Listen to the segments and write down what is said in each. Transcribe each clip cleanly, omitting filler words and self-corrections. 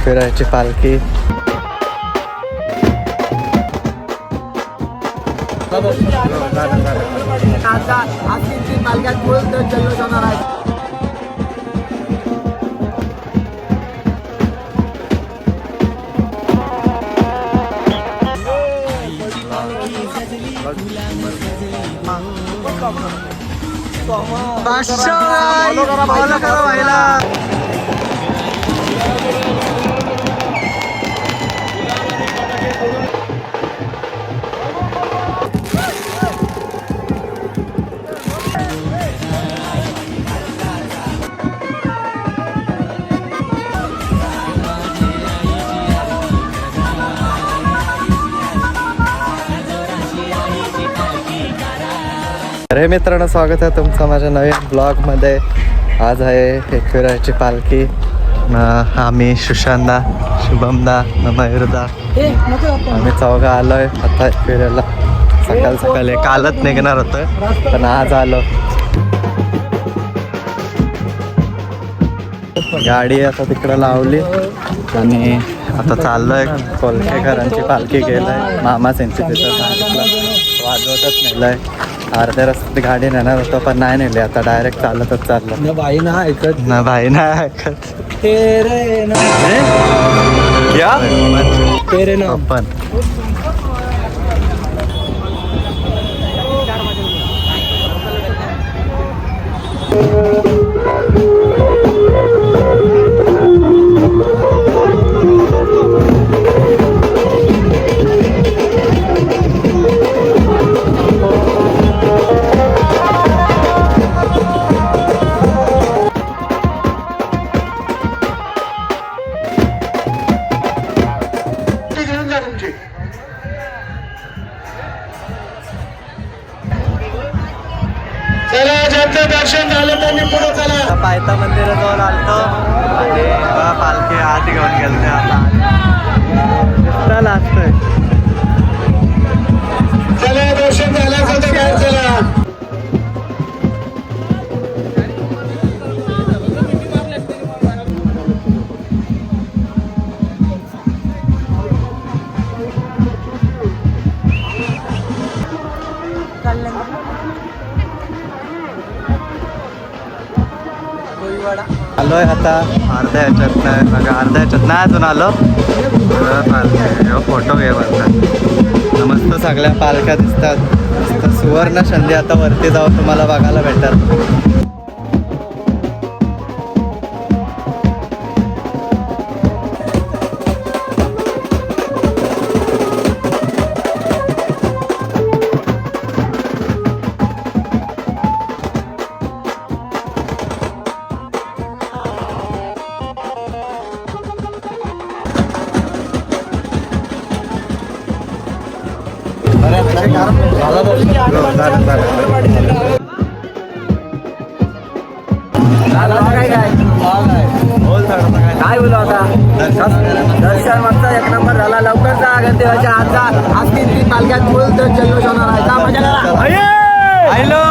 फिरायची पालखी. अरे मित्रांनो, स्वागत आहे तुमचं माझ्या नवीन ब्लॉगमध्ये. आज आहे एकविराची पालखी. आम्ही सुशांतदा, शुभमदा, मयूरदा आम्ही चौघं आलोय आता एकविराला. सकाळी कालच निघणार होतं पण आज आलो. गाडी आता तिकडं लावली आणि आता चाललोय. कोल्हेकरांची पालखी गेलंय. मामा त्यांची तिथं सांगितलं वाजवतच नेलंय. अर्ध्या रस्त्यात गाडी नेणार होतो पण नाही नेली. आता डायरेक्ट चालतच चाललं. ना भाई नाही ऐकत. तेरे नाम पण दर्शन झालं तर मी पुढे चला. पायथा मंदिराजवळ आलतो आणि पालखी आत घेऊन गेलते. आता असतोय. चला दर्शन झाल्याचं तर काय चला. आलोय आता अर्ध्या ह्याच्यात नाही अजून आलो. फोटो घे बघा. मस्त सगळ्या पालख्या दिसतात. सुवर्ण संधी आता वरती जाऊ तुम्हाला बघायला भेटतात. काय बोलू आता. दर्शन मस्त एक नंबर झाला. लवकर जा देवाच्या आजचा. आज 3 पालख्यात फुल तर जल्लोष होणार आहे. का मजा करा. हॅलो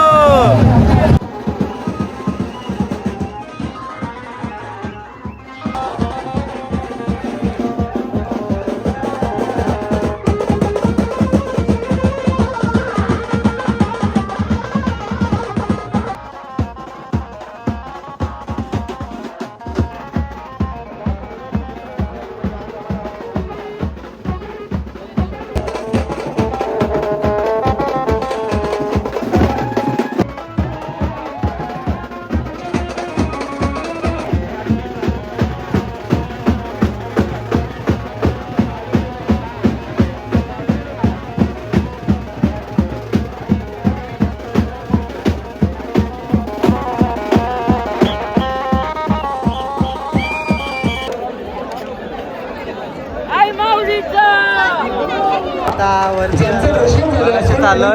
आता वरती चालू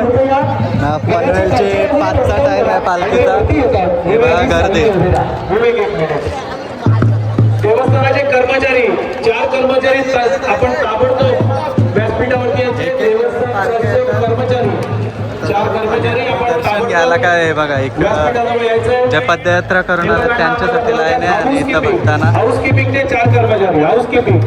पनवेलचे 5चा टाईम आहे पालखीचा. गर्दी. देवस्थानाचे कर्मचारी 4 कर्मचारी आपण ताबडतोब व्यासपीठावरती कर्मचारी 4 कर्मचारी आपण ह्याला काय बघा इकडं व्यासपीठाजवळ यायचंय. जे पदयात्रा करून आले त्यांच्यासाठी लाईन आहे आणि इथं बघताना हाऊसकीपिंगचे 4 कर्मचारी हाऊसकीपिंग.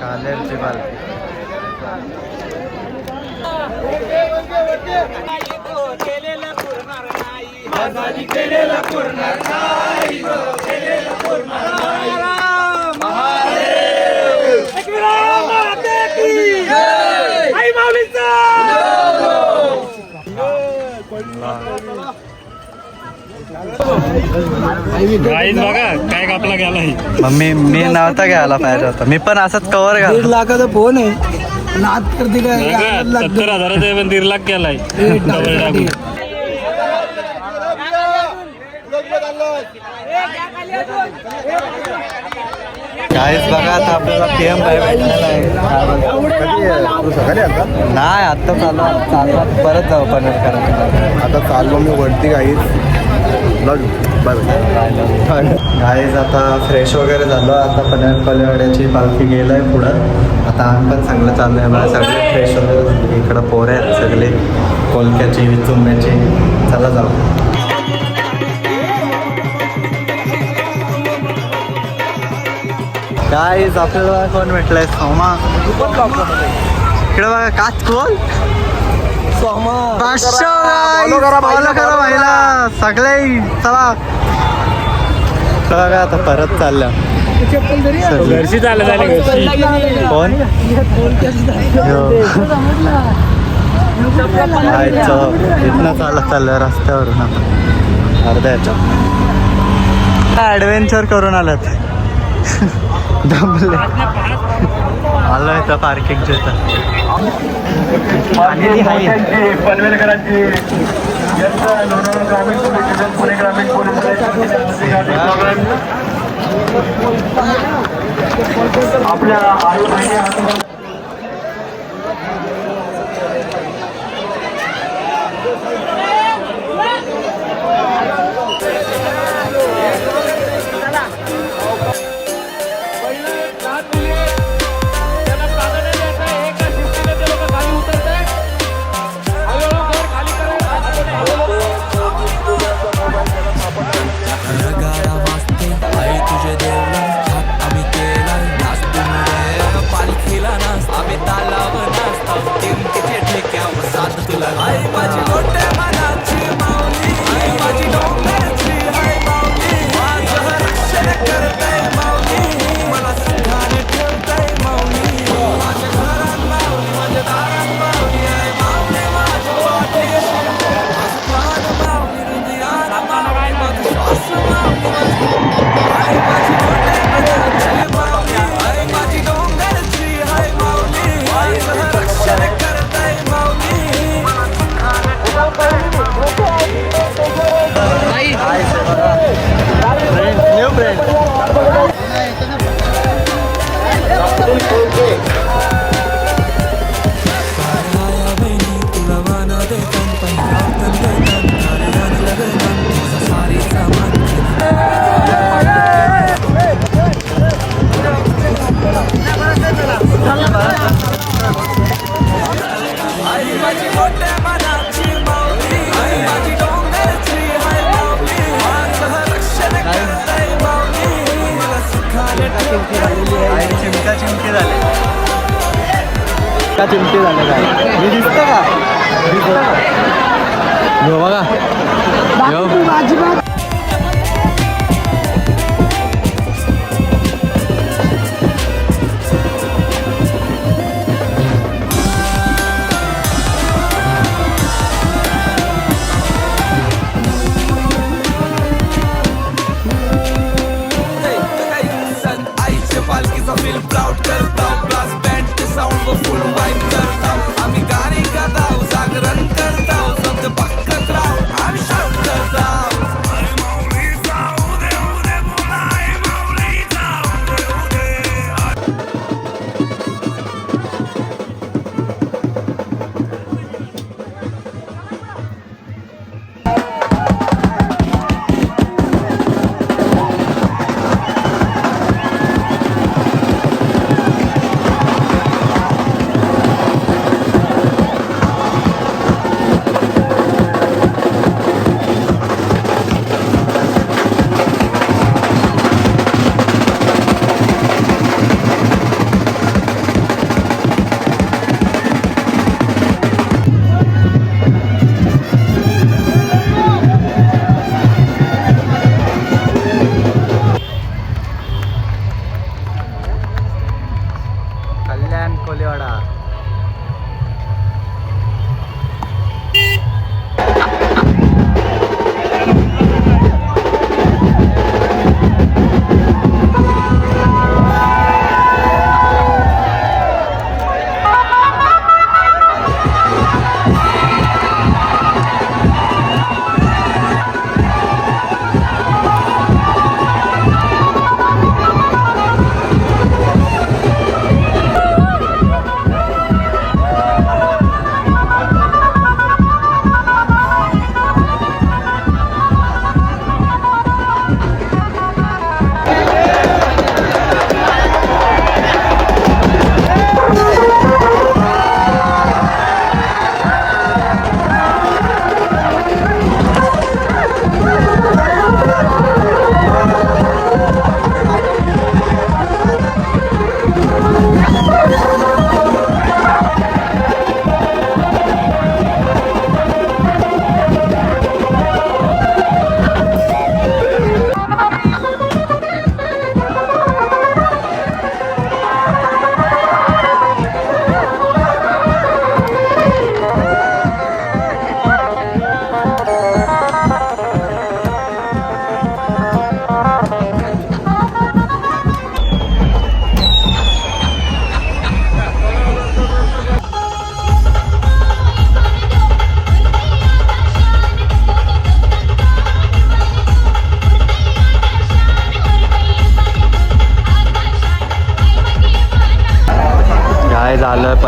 कालेरची पालखी. बघा काय कापला गेलाय. मम्मी मी नव्हता घ्यायला पाहिजे होता. मी पण असंच कवर 1.5 घाल. लाखाचा फोन आहे नाद करते काय 70,000 पण 1.5 लाख केलाय. काहीच बघा आता आपल्याला PM भाई भेटलेला आहे. नाही आता चालू परत जाऊ पनवेल करायला. आता चाललो मी वरती काहीच गाईज आता फ्रेश वगैरे झालो. आता पनवेल पलेवाड्याची पालखी गेलाय पुढं. आता आम्ही पण चांगलं चाललं आहे. मला सगळे फ्रेश वगैरे झाले. इकडं पोरं आहेत सगळे कोलक्याची विचुंब्याची. चला जाऊ. गाईज आपल्याला कोण भेटलंय सोमा. इकडे बघा काच कोल फॉलो करा भाईला सगळे. चला बघा आता परत चालल्या. घरची चालत झाली घरची. कोण इथनं चालत चाललं रस्त्यावरून आपण अर्ध्याच्या ॲडव्हेंचर करून आल्यात. दमले आलो इथं पार्किंगच्या इथं. पनवेलकरांची यांचं लोणावळा ग्रामीण पोलीस पुणे ग्रामीण पोलीस आपल्या आई बहिणी चिमटे झाले. का चिमटे झाले काय मी दिसतं का हो बघा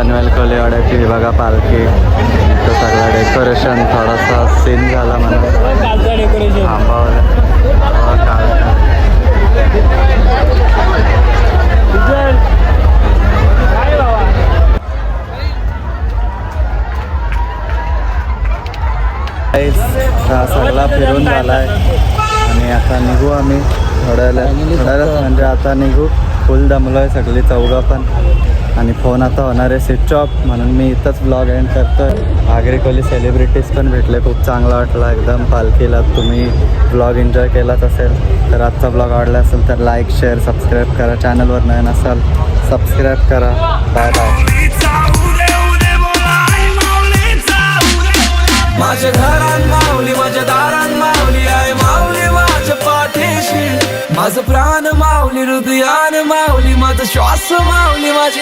पनवेल कोलीवाड्याची ही बघा पालखी. तो सगळा डेकोरेशन थोडासा सीन झाला म्हणून डेकोरेशन थांबवलं. हा सगळा फिरून झालाय आणि आता निघू आम्ही थोड्यालाच म्हणजे आता निघू. फुल दमलोय सगळी चौघं पण आणि फोन आता होणार आहे स्विच ऑफ म्हणून मी इथंच ब्लॉग एंड करतोय. आगरी कोली सेलिब्रिटीज पण भेटले, खूप चांगला वाटला एकदम पालखीला. तुम्ही ब्लॉग एन्जॉय केलाच असेल तर आजचा ब्लॉग आवडला असेल तर लाईक शेअर सबस्क्राईब करा. चॅनलवर नवीन असाल सबस्क्राईब करा. Bye bye. माझ्या घरात माऊली, माझ्या दारात माऊली आहे. माऊली माझ्या पाठीशी, माझं प्राण माऊली, हृदयान माऊली, माझा श्वास माऊली, माझी